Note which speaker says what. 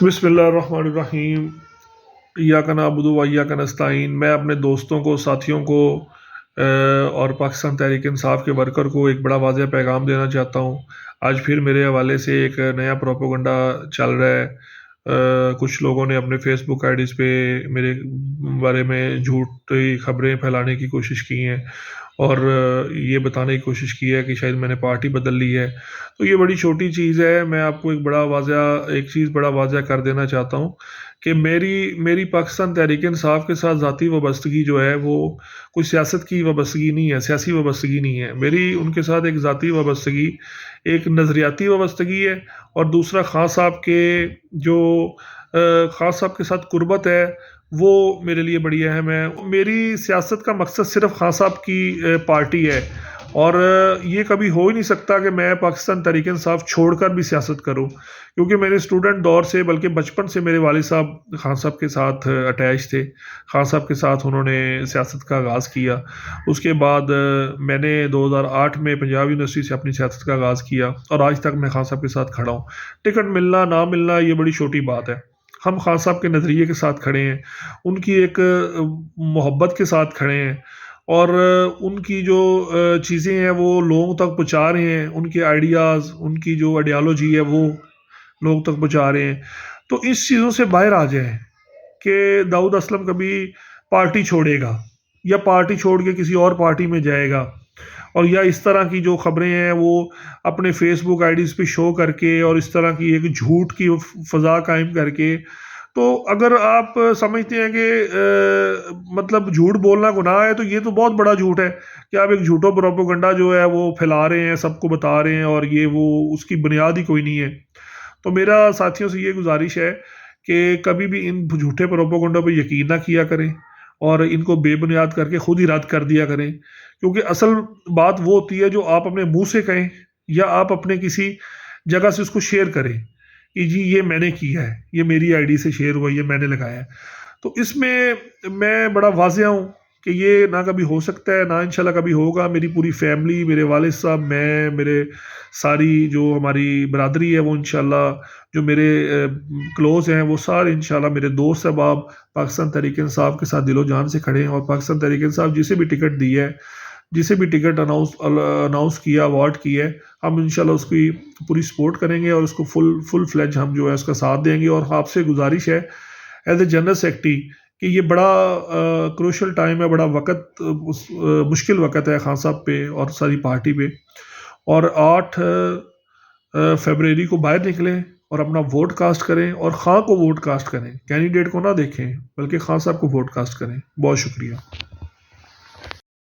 Speaker 1: بسم اللہ الرحمن الرحیم۔ ایاک نعبد و ایاک نستعین۔ میں اپنے دوستوں کو، ساتھیوں کو اور پاکستان تحریک انصاف کے ورکر کو ایک بڑا واضح پیغام دینا چاہتا ہوں۔ آج پھر میرے حوالے سے ایک نیا پروپیگنڈا چل رہا ہے۔ کچھ لوگوں نے اپنے فیس بک آئی ڈیز پہ میرے بارے میں جھوٹی خبریں پھیلانے کی کوشش کی ہیں اور یہ بتانے کی کوشش کی ہے کہ شاید میں نے پارٹی بدل لی ہے۔ تو یہ بڑی چھوٹی چیز ہے۔ میں آپ کو ایک چیز بڑا واضح کر دینا چاہتا ہوں کہ میری پاکستان تحریک انصاف کے ساتھ ذاتی وابستگی جو ہے وہ کوئی سیاست کی وابستگی نہیں ہے، سیاسی وابستگی نہیں ہے۔ میری ان کے ساتھ ایک ذاتی وابستگی، ایک نظریاتی وابستگی ہے، اور دوسرا خان صاحب کے ساتھ قربت ہے، وہ میرے لیے بڑی اہم ہے۔ میری سیاست کا مقصد صرف خان صاحب کی پارٹی ہے، اور یہ کبھی ہو ہی نہیں سکتا کہ میں پاکستان تحریک انصاف چھوڑ کر بھی سیاست کروں، کیونکہ میرے اسٹوڈنٹ دور سے، بلکہ بچپن سے میرے والد صاحب خان صاحب کے ساتھ اٹیچ تھے۔ خان صاحب کے ساتھ انہوں نے سیاست کا آغاز کیا۔ اس کے بعد میں نے 2008 میں پنجاب یونیورسٹی سے اپنی سیاست کا آغاز کیا، اور آج تک میں خان صاحب کے ساتھ کھڑا ہوں۔ ٹکٹ ملنا نہ ملنا یہ بڑی چھوٹی بات ہے۔ ہم خان صاحب کے نظریے کے ساتھ کھڑے ہیں، ان کی ایک محبت کے ساتھ کھڑے ہیں، اور ان کی جو چیزیں ہیں وہ لوگوں تک پہنچا رہے ہیں، ان کے آئیڈیاز، ان کی جو آئیڈیالوجی ہے وہ لوگوں تک پہنچا رہے ہیں۔ تو اس چیزوں سے باہر آ جائیں کہ داؤد اسلم کبھی پارٹی چھوڑے گا یا پارٹی چھوڑ کے کسی اور پارٹی میں جائے گا، اور یا اس طرح کی جو خبریں ہیں وہ اپنے فیس بک آئی ڈیز پہ شو کر کے اور اس طرح کی ایک جھوٹ کی فضا قائم کر کے، تو اگر آپ سمجھتے ہیں کہ مطلب جھوٹ بولنا گناہ ہے، تو یہ تو بہت بڑا جھوٹ ہے کہ آپ ایک جھوٹو پروپیگنڈا جو ہے وہ پھیلا رہے ہیں، سب کو بتا رہے ہیں، اور وہ اس کی بنیاد ہی کوئی نہیں ہے۔ تو میرا ساتھیوں سے یہ گزارش ہے کہ کبھی بھی ان جھوٹے پروپیگنڈوں پہ یقین نہ کیا کریں، اور ان کو بے بنیاد کر کے خود ہی رد کر دیا کریں، کیونکہ اصل بات وہ ہوتی ہے جو آپ اپنے منہ سے کہیں یا آپ اپنے کسی جگہ سے اس کو شیئر کریں کہ جی یہ میں نے کیا ہے، یہ میری آئی ڈی سے شیئر ہوا، یہ میں نے لگایا ہے۔ تو اس میں میں بڑا واضح ہوں کہ یہ نہ کبھی ہو سکتا ہے، نہ انشاءاللہ کبھی ہوگا۔ میری پوری فیملی، میرے والد صاحب، میں، میرے ساری جو ہماری برادری ہے وہ انشاءاللہ، جو میرے کلوز ہیں وہ سارے انشاءاللہ، میرے دوست احباب پاکستان تحریک انصاف کے ساتھ دل و جان سے کھڑے ہیں، اور پاکستان تحریک انصاف جسے بھی ٹکٹ دی ہے، جسے بھی ٹکٹ اناؤنس کیا، اوارڈ کیا ہے، ہم انشاءاللہ اس کی پوری سپورٹ کریں گے، اور اس کو فل فلیج ہم جو ہے اس کا ساتھ دیں گے۔ اور آپ سے گزارش ہے ایز اے جنرل سیکرٹری کہ یہ بڑا کروشل ٹائم ہے، بڑا وقت، مشکل وقت ہے خان صاحب پہ اور ساری پارٹی پہ، اور 8 فیبروری کو باہر نکلیں اور اپنا ووٹ کاسٹ کریں، اور خان کو ووٹ کاسٹ کریں، کینڈیڈیٹ کو نہ دیکھیں بلکہ خان صاحب کو ووٹ کاسٹ کریں۔ بہت شکریہ۔